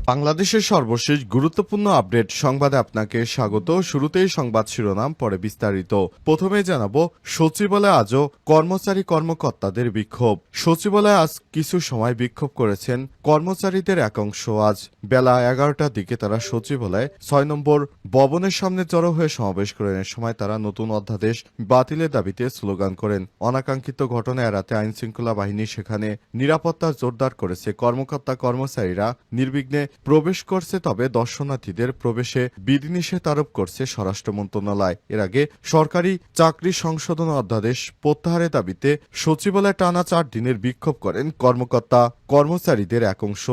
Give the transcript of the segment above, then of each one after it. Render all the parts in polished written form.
বাংলাদেশের সর্বশেষ গুরুত্বপূর্ণ আপডেট সংবাদে আপনাকে স্বাগত। শুরুতেই সংবাদ শিরোনাম, পরে বিস্তারিত। প্রথমে জানাবো, সচিবালয়ে আজও কর্মচারী কর্মকর্তাদের বিক্ষোভ। সচিবালয়ে আজ কিছু সময় বিক্ষোভ করেছেন কর্মচারীদের একাংশ। আজ বেলা 11টার দিকে তারা সচিবালয়ে 6 নম্বর ভবনের সামনে জড়ো হয়ে সমাবেশ করেন। এ সময় তারা নতুন অধ্যাদেশ বাতিলের দাবিতে স্লোগান করেন। অনাকাঙ্ক্ষিত ঘটনা এড়াতে আইনশৃঙ্খলা বাহিনী সেখানে নিরাপত্তা জোরদার করেছে। কর্মকর্তা কর্মচারীরা নির্বিঘ্নে প্রবেশ করছে, তবে দর্শনার্থীদের প্রবেশে বিধিনিষেধ আরোপ করছে স্বরাষ্ট্র মন্ত্রণালয়। এর আগে সরকারি চাকরি সংশোধন অধ্যাদেশ প্রত্যাহারের দাবিতে সচিবালয়ে টানা 4 দিনের বিক্ষোভ করেন কর্মকর্তা কর্মচারীদের একাংশ।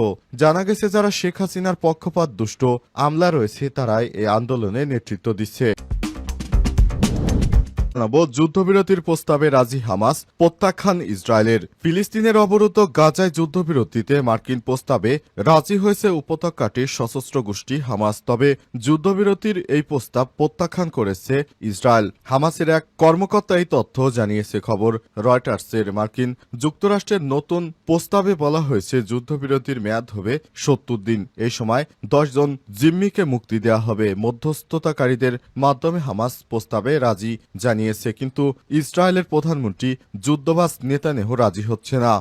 জানা গেছে, যারা শেখ হাসিনার পক্ষপাত দুষ্ট আমলা রয়েছে তারাই এই আন্দোলনে নেতৃত্ব দিচ্ছে। যুদ্ধবিরতির প্রস্তাবে রাজি হামাস, প্রত্যাখ্যান ইসরায়েলের। ফিলিস্তিনের অবরুদ্ধ গাজায় যুদ্ধবিরতিতে মার্কিন প্রস্তাবে রাজি হয়েছে উপত্যকাটির সশস্ত্র গোষ্ঠী হামাস। তবে যুদ্ধবিরতির এই প্রস্তাব প্রত্যাখ্যান করেছে ইসরায়েল। হামাসের এক কর্মকর্তা এই তথ্য জানিয়েছে খবর রয়টার্সের। মার্কিন যুক্তরাষ্ট্রের নতুন প্রস্তাবে বলা হয়েছে যুদ্ধবিরতির মেয়াদ হবে 70 দিন। এই সময় 10 জন জিম্মিকে মুক্তি দেওয়া হবে। মধ্যস্থতাকারীদের মাধ্যমে হামাস প্রস্তাবে রাজি জানিয়েছে, কিন্তু ইসরায়েলের প্রধানমন্ত্রী যুদ্ধবাজ নেতানিয়াহু রাজি হচ্ছে না।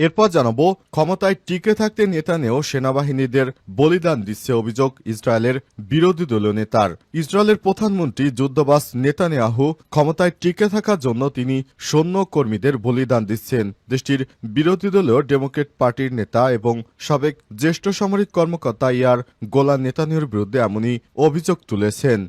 এরপর জানাবো, ক্ষমতায় টিকে থাকতে নেতানিয়াহু সেনাবাহিনীদের বলিদান দিচ্ছে অভিযোগ ইসরায়েলের বিরোধী দলীয় নেতার। ইসরায়েলের প্রধানমন্ত্রী যুদ্ধবাজ নেতানিয়াহু ক্ষমতায় টিকে থাকার জন্য তিনি সৈন্য কর্মীদের বলিদান দিচ্ছেন। দেশটির বিরোধী দলীয় ডেমোক্রেট পার্টির নেতা এবং সাবেক জ্যেষ্ঠ সামরিক কর্মকর্তা ইয়ার গোলান নেতানিয়াহুর বিরুদ্ধে এমনই অভিযোগ তুলেছেন।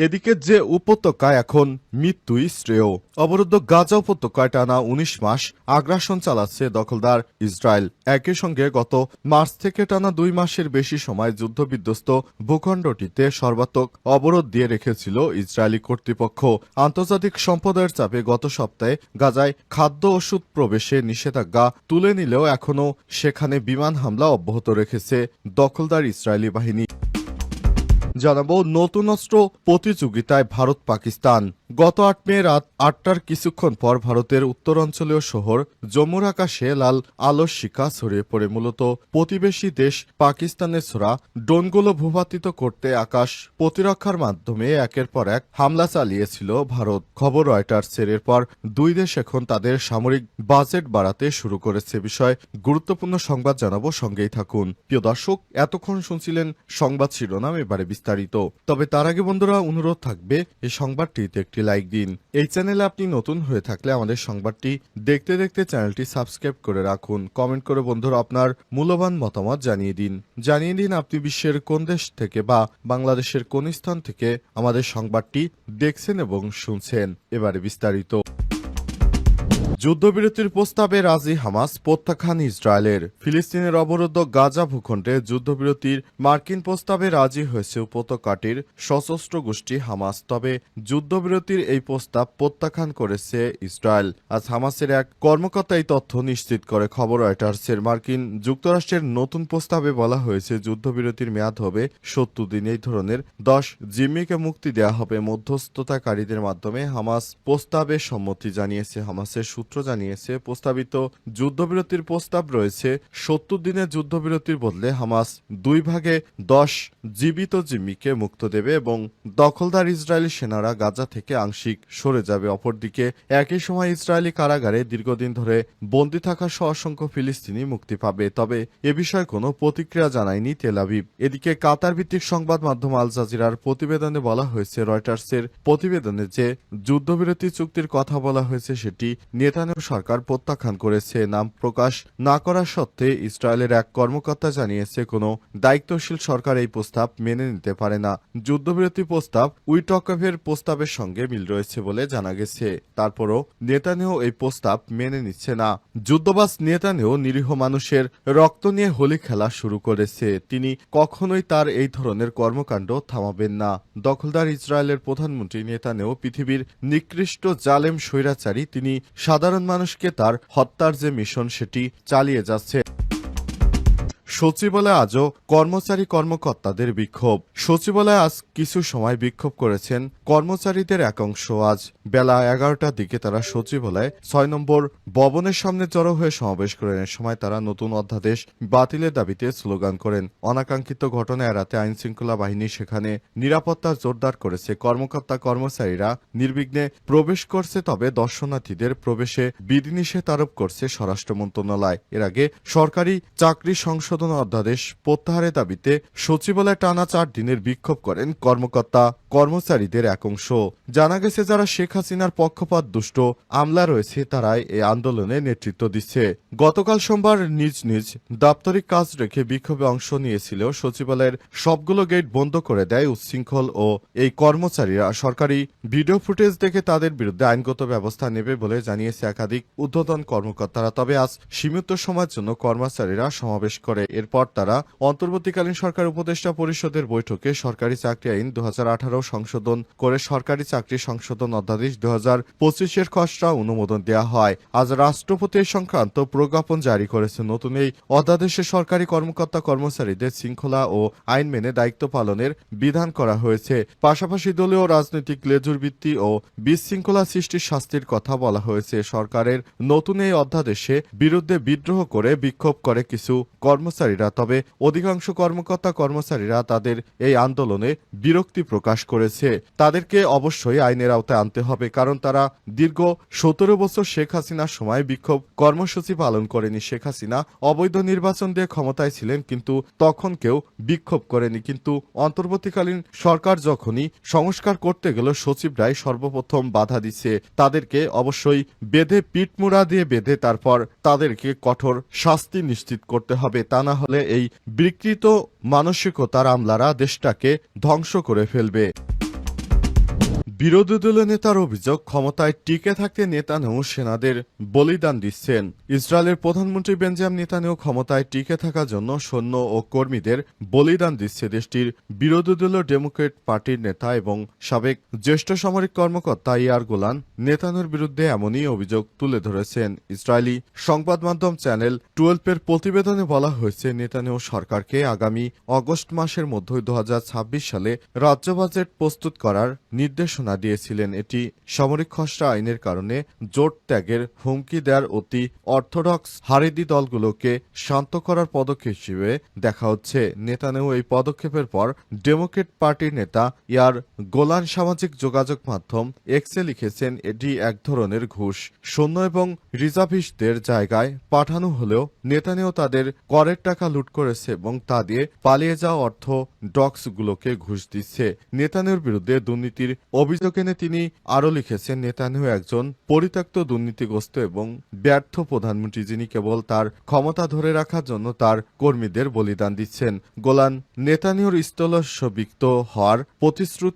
এদিকে যে উপত্যকায় এখন মৃত্যুই শ্রেয়। অবরুদ্ধ গাজা উপত্যকায় টানা 19 মাস আগ্রাসন চালাচ্ছে দখলদার ইসরায়েল। একই সঙ্গে গত মার্চ থেকে টানা 2 মাসের বেশি সময় যুদ্ধবিধ্বস্ত ভূখণ্ডটিতে সর্বাত্মক অবরোধ দিয়ে রেখেছিল ইসরায়েলি কর্তৃপক্ষ। আন্তর্জাতিক সম্প্রদায়ের চাপে গত সপ্তাহে গাজায় খাদ্য ওষুধ প্রবেশে নিষেধাজ্ঞা তুলে নিলেও এখনও সেখানে বিমান হামলা অব্যাহত রেখেছে দখলদার ইসরায়েলি বাহিনী। জানাবো, নতুন অস্ত্র প্রতিযোগিতায় ভারত পাকিস্তান। গত 8 মে রাত 8টার কিছুক্ষণ পর ভারতের উত্তরাঞ্চলীয় শহর জম্মুর আকাশে লাল আলোর শিখা ছড়িয়ে পড়ে। মূলত প্রতিবেশী দেশ পাকিস্তানের ছোড়া ড্রোনগুলো ভূপাতিত করতে আকাশ প্রতিরক্ষার মাধ্যমে একের পর এক হামলা চালিয়েছিল ভারত। খবর রয়টার্সের। এরপর দুই দেশ এখন তাদের সামরিক বাজেট বাড়াতে শুরু করেছে। বিষয় গুরুত্বপূর্ণ সংবাদ জানাবো, সঙ্গেই থাকুন। প্রিয় দর্শক, এতক্ষণ শুনছিলেন সংবাদ শিরোনাম, এবারে বিস্তারিত। তবে তার আগে বন্ধুরা, অনুরোধ থাকবে এই সংবাদটিতে একটি লাইক দিন। এই চ্যানেলে আপনি নতুন হয়ে থাকলে আমাদের সংবাদটি দেখতে দেখতে চ্যানেলটি সাবস্ক্রাইব করে রাখুন। কমেন্ট করে বন্ধুরা আপনার মূল্যবান মতামত জানিয়ে দিন আপনি বিশ্বের কোন দেশ থেকে বা বাংলাদেশের কোন স্থান থেকে আমাদের সংবাদটি দেখছেন এবং শুনছেন। এবারে বিস্তারিত। যুদ্ধবিরতির প্রস্তাবে রাজি হামাস, প্রত্যাখ্যান ইসরায়েলের। ফিলিস্তিনের অবরুদ্ধ গাজা ভূখণ্ডে যুদ্ধবিরতির মার্কিন প্রস্তাবে রাজি হয়েছে উপত্যকাটির সশস্ত্র গোষ্ঠী হামাস। তবে যুদ্ধবিরতির এই প্রস্তাব প্রত্যাখ্যান করেছে ইসরায়েল। আজ হামাসের এক কর্মকর্তা এই তথ্য নিশ্চিত করে খবর রয়টার্সের। মার্কিন যুক্তরাষ্ট্রের নতুন প্রস্তাবে বলা হয়েছে যুদ্ধবিরতির মেয়াদ হবে 70 দিন। এই ধরনের 10 জিম্মিকে মুক্তি দেওয়া হবে মধ্যস্থতাকারীদের মাধ্যমে। হামাস প্রস্তাবে সম্মতি জানিয়েছে। হামাসের সূত্র জানিয়েছে, প্রস্তাবিত যুদ্ধবিরতির প্রস্তাব রয়েছে 70 দিনের যুদ্ধবিরতির বদলে হামাস 2 ভাগে 10 জীবিত জিম্মিকে মুক্ত দেবে এবং দখলদার ইসরায়েলি সেনারা গাজা থেকে আংশিক সরে যাবে। অপরদিকে একই সময় ইসরায়েলি কারাগারে দীর্ঘদিন ধরে বন্দী থাকা অসংখ্য ফিলিস্তিনি মুক্তি পাবে। তবে এ বিষয়ে কোনো প্রতিক্রিয়া জানায়নি তেল আবিব। এদিকে কাতার ভিত্তিক সংবাদ মাধ্যম আল জাজিরার প্রতিবেদনে বলা হয়েছে, রয়টার্সের প্রতিবেদনে যে যুদ্ধবিরতি চুক্তির কথা বলা হয়েছে সেটি নেতানিয়াহু সরকার প্রত্যাখ্যান করেছে। নাম প্রকাশ না করা সত্ত্বে ইসরায়েলের এক কর্মকর্তা জানিয়েছে, কোনো দায়িত্বশীল সরকার এই প্রস্তাব মেনে নিতে পারে না। যুদ্ধবিরতি প্রস্তাব উইটকভের প্রস্তাবের সঙ্গে মিল রয়েছে বলে জানা গেছে। তারপরও নেতানিয়াহু এই প্রস্তাব মেনে নিচ্ছে না। যুদ্ধবাজ নেতানিয়াহু নিরীহ মানুষের রক্ত নিয়ে হোলি খেলা শুরু করেছে। তিনি কখনোই তার এই ধরনের কর্মকাণ্ড থামাবেন না। দখলদার ইসরায়েলের প্রধানমন্ত্রী নেতানিয়াহু পৃথিবীর নিকৃষ্ট জালেম স্বৈরাচারী। তিনি সাধারণ মানুষকে তার হত্যার যে মিশন সেটি চালিয়ে যাচ্ছে। সচিবালয়ে আজও কর্মচারী কর্মকর্তাদের বিক্ষোভ। সচিবালয়ে আজ কিছু সময় বিক্ষোভ করেছেন কর্মচারীদের একাংশ আজ বেলা 11টার দিকে তারা সচিবালয়ে ৬ নম্বর ভবনের সামনে জড়ো হয়ে সমাবেশ করেন। এ সময় তারা নতুন অধ্যাদেশ বাতিলের দাবিতে স্লোগান করেন। অনাকাঙ্ক্ষিত ঘটনা এড়াতে আইনশৃঙ্খলা বাহিনী সেখানে নিরাপত্তা জোরদার করেছে। কর্মকর্তা কর্মচারীরা নির্বিঘ্নে প্রবেশ করছে, তবে দর্শনার্থীদের প্রবেশে বিধিনিষেধ আরোপ করছে স্বরাষ্ট্র মন্ত্রণালয়। এর আগে সরকারি চাকরি সংশোধন অধ্যাদেশ প্রত্যাহারের দাবিতে সচিবালয়ে টানা 4 দিনের বিক্ষোভ করেন কর্মকর্তা কর্মচারীদের একাংশ। জানা গেছে, যারা শেখ হাসিনার পক্ষপাত দুষ্ট আমলা রয়েছে তারাই এই আন্দোলনে নেতৃত্ব দিচ্ছে। গতকাল সোমবার নিজ নিজ দাপ্তরিক কাজ রেখে বিক্ষোভে অংশ নিয়েছিল সচিবালয়ের সবগুলো গেট বন্ধ করে দেয় উচ্ছৃঙ্খল ও এই কর্মচারীরা। সরকারি ভিডিও ফুটেজ দেখে তাদের বিরুদ্ধে আইনগত ব্যবস্থা নেবে বলে জানিয়েছে একাধিক ঊর্ধ্বতন কর্মকর্তারা। তবে আজ সীমিত সময়ের জন্য কর্মচারীরা সমাবেশ করে। এরপর তারা অন্তর্বর্তীকালীন সরকার উপদেষ্টা পরিষদের বৈঠকে সরকারি চাকরি আইন 2018 সংশোধন করে সরকারি চাকরি সংশোধন অধ্যাদেশ 2025-এর খসড়া অনুমোদন দেওয়া হয়। আজ রাষ্ট্রপতি এই সংক্রান্ত প্রজ্ঞাপন জারি করেছে। নতুন এই অধ্যাদেশে সরকারি কর্মকর্তা কর্মচারীদের শৃঙ্খলা ও আইন মেনে দায়িত্ব পালনের বিধান করা হয়েছে। পাশাপাশি দলীয় রাজনৈতিক লেজুরবৃত্তি ও বিশৃঙ্খলা সৃষ্টির শাস্তির কথা বলা হয়েছে। সরকারের নতুন এই অধ্যাদেশে বিরুদ্ধে বিদ্রোহ করে বিক্ষোভ করে কিছু কর্মচারীরা, তবে অধিকাংশ কর্মকর্তা কর্মচারীরা তাদের এই আন্দোলনে বিরক্তি প্রকাশ করেছে। তাদেরকে অবশ্যই আইনের আওতায় আনতে হবে, কারণ তারা দীর্ঘ 17 বছর শেখ হাসিনার সময় বিক্ষোভ কর্মসূচি পালন করেনি। শেখ হাসিনা অবৈধ নির্বাচন দিয়ে ক্ষমতায় ছিলেন, কিন্তু তখন কেউ বিক্ষোভ করেনি। কিন্তু অন্তর্বর্তীকালীন সরকার যখনই সংস্কার করতে গেল সচিবরাই সর্বপ্রথম বাধা দিচ্ছে। তাদেরকে অবশ্যই বেঁধে পিঠমুড়া দিয়ে বেঁধে তারপর তাদেরকে কঠোর শাস্তি নিশ্চিত করতে হবে। তা না হলে এই বিকৃত মানসিকতার আমলারা দেশটাকে ধ্বংস করে ফেলবে। বিরোধী দলীয় নেতার অভিযোগ, ক্ষমতায় টিকে থাকতে নেতানিয়াহু সেনাদের বলিদান দিচ্ছেন। ইসরায়েলের প্রধানমন্ত্রী বেঞ্জামিন নেতানিয়াহু ক্ষমতায় টিকে থাকার জন্য সৈন্য ও কর্মীদের বলিদান দিচ্ছে। দেশটির বিরোধী দলীয় ডেমোক্রেট পার্টির নেতা এবং সাবেক জ্যেষ্ঠ সামরিক কর্মকর্তা ইয়ার গোলান নেতানিয়াহুর বিরুদ্ধে এমনই অভিযোগ তুলে ধরেছেন। ইসরায়েলি সংবাদ মাধ্যম চ্যানেল 12-এর প্রতিবেদনে বলা হয়েছে, নেতানিয়াহু সরকারকে আগামী আগস্ট মাসের মধ্যে 2026 সালে রাজ্য বাজেট প্রস্তুত করার নির্দেশনা দিয়েছিলেন। এটি সামরিক খসড়া আইনের কারণে জোট ত্যাগের হুমকি দেওয়ার অতি অর্থোডক্স হারেদি দলগুলোকে শান্ত করার পদক্ষেপ হিসেবে দেখা হচ্ছে। নেতানিয়াহু এই পদক্ষেপের পর ডেমোক্রেট পার্টির নেতা ইয়ার গোলান সামাজিক যোগাযোগ মাধ্যম এক্সে লিখেছেন, এটি এক ধরনের ঘুষ। সৈন্য এবং রিজার্ভিস্টদের জায়গায় পাঠানো হলেও নেতানিয়াহু তাদের করের টাকা লুট করেছে এবং তা দিয়ে পালিয়ে যাওয়া অর্থোডক্সগুলোকে ঘুষ দিচ্ছে। নেতানিয়াহুর বিরুদ্ধে দুর্নীতির অভিযোগ এনে তিনি আরও লিখেছেন, নেতানিয়াহু একজন পরিত্যক্ত, দুর্নীতিগ্রস্ত এবং ব্যর্থ প্রধানমন্ত্রী, যিনি কেবল তার ক্ষমতা ধরে রাখার জন্য তার কর্মীদের বলিদান দিচ্ছেন। গোলান নেতানিয়াহুর স্থলস্ববিক্ত হওয়ার প্রতিশ্রুতি